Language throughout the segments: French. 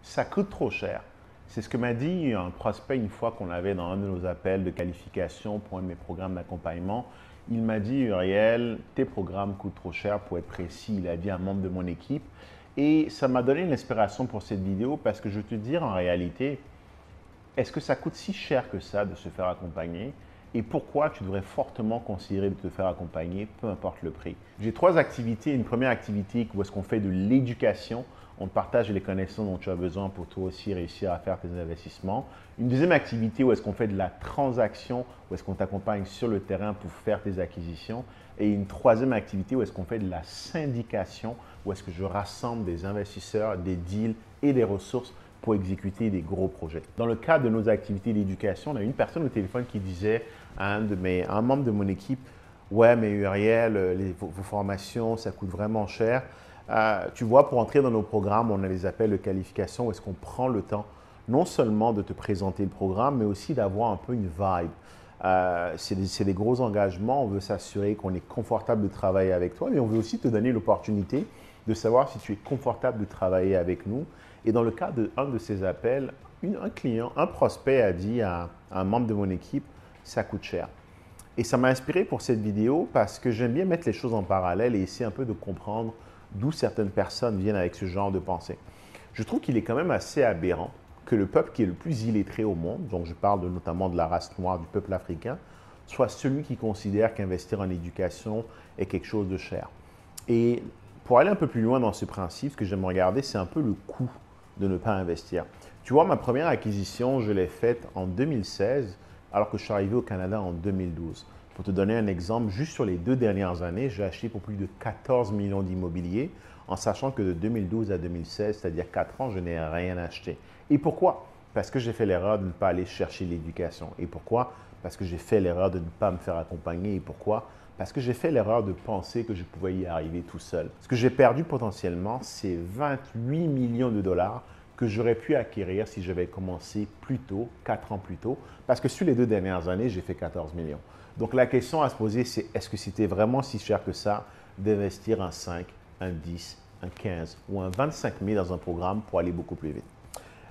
Ça coûte trop cher. C'est ce que m'a dit un prospect une fois qu'on avait dans un de nos appels de qualification pour un de mes programmes d'accompagnement. Il m'a dit, Uriel, tes programmes coûtent trop cher pour être précis. Il a dit à un membre de mon équipe. Et ça m'a donné une inspiration pour cette vidéo parce que je vais te dire en réalité, est-ce que ça coûte si cher que ça de se faire accompagner? Et pourquoi tu devrais fortement considérer de te faire accompagner, peu importe le prix. J'ai trois activités. Une première activité où est-ce qu'on fait de l'éducation. On partage les connaissances dont tu as besoin pour toi aussi réussir à faire tes investissements. Une deuxième activité où est-ce qu'on fait de la transaction, où est-ce qu'on t'accompagne sur le terrain pour faire tes acquisitions. Et une troisième activité où est-ce qu'on fait de la syndication, où est-ce que je rassemble des investisseurs, des deals et des ressources pour exécuter des gros projets. Dans le cadre de nos activités d'éducation, on a une personne au téléphone qui disait à un membre de mon équipe, ouais, mais Uriel, vos formations, ça coûte vraiment cher. Tu vois, pour entrer dans nos programmes, on a les appels de qualification où est-ce qu'on prend le temps non seulement de te présenter le programme, mais aussi d'avoir un peu une vibe. C'est des gros engagements, on veut s'assurer qu'on est confortable de travailler avec toi, mais on veut aussi te donner l'opportunité de savoir si tu es confortable de travailler avec nous. Et dans le cas d'un de ces appels, un client, un prospect a dit à un membre de mon équipe, ça coûte cher. Et ça m'a inspiré pour cette vidéo parce que j'aime bien mettre les choses en parallèle et essayer un peu de comprendre d'où certaines personnes viennent avec ce genre de pensée. Je trouve qu'il est quand même assez aberrant que le peuple qui est le plus illettré au monde, donc je parle notamment de la race noire, du peuple africain, soit celui qui considère qu'investir en éducation est quelque chose de cher. Et pour aller un peu plus loin dans ce principe, ce que j'aime regarder, c'est un peu le coût de ne pas investir. Tu vois, ma première acquisition, je l'ai faite en 2016, alors que je suis arrivé au Canada en 2012. Pour te donner un exemple, juste sur les 2 dernières années, j'ai acheté pour plus de 14 millions d'immobilier, en sachant que de 2012 à 2016, c'est-à-dire 4 ans, je n'ai rien acheté. Et pourquoi? Parce que j'ai fait l'erreur de ne pas aller chercher l'éducation. Et pourquoi? Parce que j'ai fait l'erreur de ne pas me faire accompagner. Et pourquoi? Parce que j'ai fait l'erreur de penser que je pouvais y arriver tout seul. Ce que j'ai perdu potentiellement, c'est 28 millions de dollars que j'aurais pu acquérir si j'avais commencé plus tôt, 4 ans plus tôt, parce que sur les 2 dernières années, j'ai fait 14 millions. Donc la question à se poser, c'est est-ce que c'était vraiment si cher que ça d'investir un 5, un 10, un 15 ou un 25 000 dans un programme pour aller beaucoup plus vite?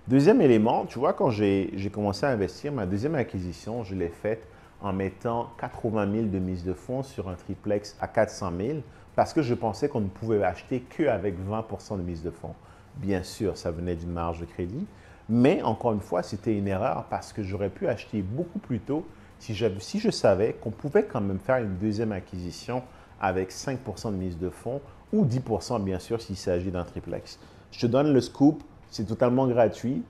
Deuxième élément, tu vois, quand j'ai commencé à investir, ma deuxième acquisition, je l'ai faite en mettant 80 000 de mise de fonds sur un triplex à 400 000 parce que je pensais qu'on ne pouvait acheter qu'avec 20% de mise de fonds. Bien sûr, ça venait d'une marge de crédit, mais encore une fois, c'était une erreur parce que j'aurais pu acheter beaucoup plus tôt si je savais qu'on pouvait quand même faire une deuxième acquisition avec 5% de mise de fonds ou 10% bien sûr s'il s'agit d'un triplex. Je te donne le scoop, c'est totalement gratuit.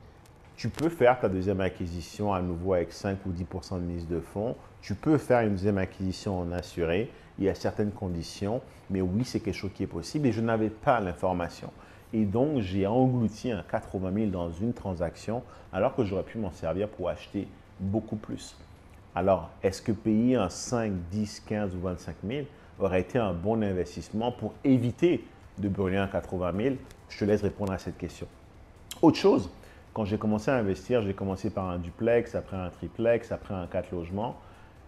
Tu peux faire ta deuxième acquisition à nouveau avec 5 ou 10% de mise de fonds. Tu peux faire une deuxième acquisition en assuré. Il y a certaines conditions, mais oui, c'est quelque chose qui est possible et je n'avais pas l'information. Et donc, j'ai englouti un 80 000 dans une transaction alors que j'aurais pu m'en servir pour acheter beaucoup plus. Alors, est-ce que payer un 5, 10, 15 ou 25 000 aurait été un bon investissement pour éviter de brûler un 80 000? Je te laisse répondre à cette question. Autre chose, quand j'ai commencé à investir, j'ai commencé par un duplex, après un triplex, après un 4 logements.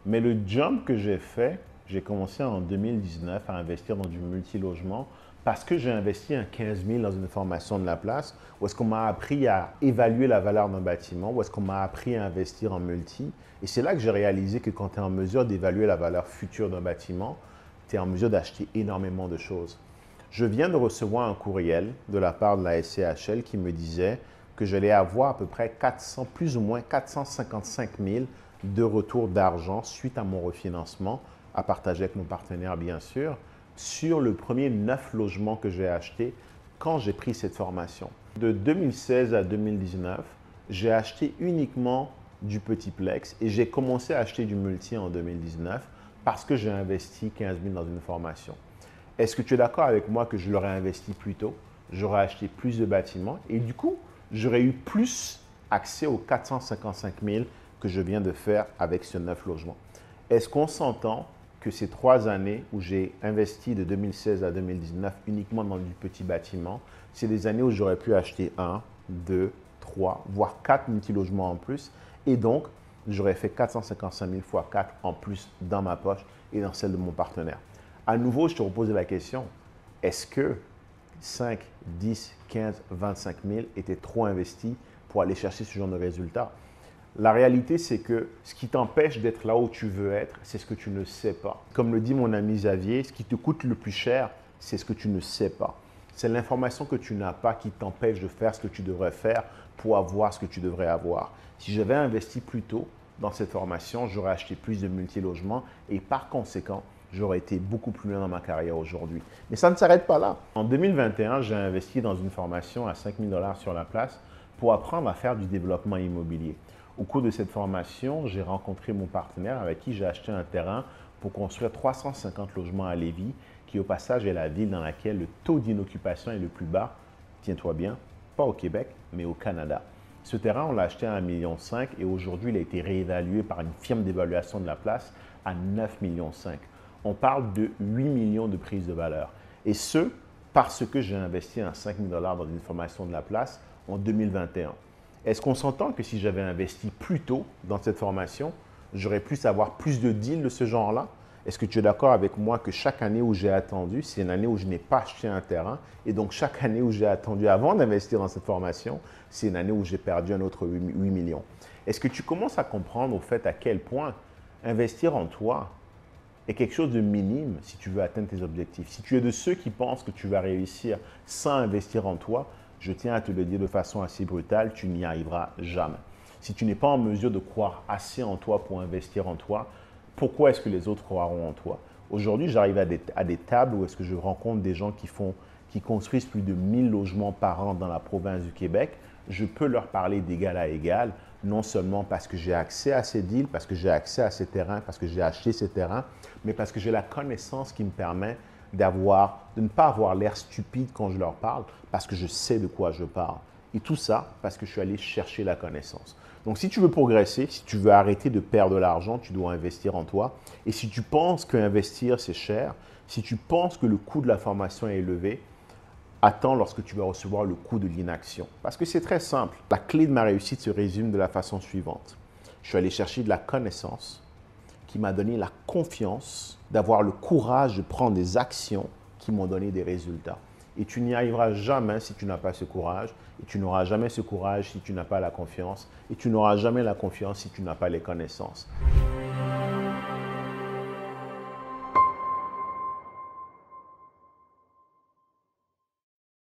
Mais le jump que j'ai fait, j'ai commencé en 2019 à investir dans du multilogement parce que j'ai investi un 15 000 dans une formation de la place où est-ce qu'on m'a appris à évaluer la valeur d'un bâtiment, où est-ce qu'on m'a appris à investir en multi. Et c'est là que j'ai réalisé que quand tu es en mesure d'évaluer la valeur future d'un bâtiment, tu es en mesure d'acheter énormément de choses. Je viens de recevoir un courriel de la part de la SCHL qui me disait que j'allais avoir à peu près 400, plus ou moins 455 000 de retour d'argent suite à mon refinancement, à partager avec mon partenaire bien sûr, sur le premier 9 logements que j'ai achetés quand j'ai pris cette formation. De 2016 à 2019, j'ai acheté uniquement du petitplex et j'ai commencé à acheter du multi en 2019 parce que j'ai investi 15 000 dans une formation. Est-ce que tu es d'accord avec moi que je l'aurais investi plus tôt? J'aurais acheté plus de bâtiments et du coup, j'aurais eu plus accès aux 455 000 que je viens de faire avec ce 9 logements. Est-ce qu'on s'entend que ces 3 années où j'ai investi de 2016 à 2019 uniquement dans du petit bâtiment, c'est des années où j'aurais pu acheter 1, 2, 3, voire 4 multilogements en plus et donc j'aurais fait 455 000 fois 4 en plus dans ma poche et dans celle de mon partenaire. À nouveau, je te repose la question, est-ce que 5, 10, 15, 25 000 étaient trop investis pour aller chercher ce genre de résultats. La réalité, c'est que ce qui t'empêche d'être là où tu veux être, c'est ce que tu ne sais pas. Comme le dit mon ami Xavier, ce qui te coûte le plus cher, c'est ce que tu ne sais pas. C'est l'information que tu n'as pas qui t'empêche de faire ce que tu devrais faire pour avoir ce que tu devrais avoir. Si j'avais investi plus tôt dans cette formation, j'aurais acheté plus de multilogements et par conséquent, j'aurais été beaucoup plus loin dans ma carrière aujourd'hui. Mais ça ne s'arrête pas là. En 2021, j'ai investi dans une formation à 5 000 $ sur la place pour apprendre à faire du développement immobilier. Au cours de cette formation, j'ai rencontré mon partenaire avec qui j'ai acheté un terrain pour construire 350 logements à Lévis, qui au passage est la ville dans laquelle le taux d'inoccupation est le plus bas, tiens-toi bien, pas au Québec, mais au Canada. Ce terrain, on l'a acheté à 1,5 million et aujourd'hui, il a été réévalué par une firme d'évaluation de la place à 9,5 millions. On parle de 8 millions de prise de valeur. Et ce, parce que j'ai investi un 5 000 $ dans une formation de la place en 2021. Est-ce qu'on s'entend que si j'avais investi plus tôt dans cette formation, j'aurais pu avoir plus de deals de ce genre-là? Est-ce que tu es d'accord avec moi que chaque année où j'ai attendu, c'est une année où je n'ai pas acheté un terrain et donc chaque année où j'ai attendu avant d'investir dans cette formation, c'est une année où j'ai perdu un autre 8 millions. Est-ce que tu commences à comprendre au fait à quel point investir en toi est quelque chose de minime si tu veux atteindre tes objectifs? Si tu es de ceux qui pensent que tu vas réussir sans investir en toi, je tiens à te le dire de façon assez brutale, tu n'y arriveras jamais. Si tu n'es pas en mesure de croire assez en toi pour investir en toi, pourquoi est-ce que les autres croiront en toi? Aujourd'hui, j'arrive à des tables où est-ce que je rencontre des gens qui construisent plus de 1000 logements par an dans la province du Québec. Je peux leur parler d'égal à égal, non seulement parce que j'ai accès à ces deals, parce que j'ai accès à ces terrains, parce que j'ai acheté ces terrains, mais parce que j'ai la connaissance qui me permet de ne pas avoir l'air stupide quand je leur parle, parce que je sais de quoi je parle. Et tout ça parce que je suis allé chercher la connaissance. Donc, si tu veux progresser, si tu veux arrêter de perdre de l'argent, tu dois investir en toi. Et si tu penses qu'investir, c'est cher, si tu penses que le coût de la formation est élevé, attends lorsque tu vas recevoir le coût de l'inaction. Parce que c'est très simple. La clé de ma réussite se résume de la façon suivante. Je suis allé chercher de la connaissance qui m'a donné la confiance d'avoir le courage de prendre des actions qui m'ont donné des résultats. Et tu n'y arriveras jamais si tu n'as pas ce courage. Et tu n'auras jamais ce courage si tu n'as pas la confiance. Et tu n'auras jamais la confiance si tu n'as pas les connaissances.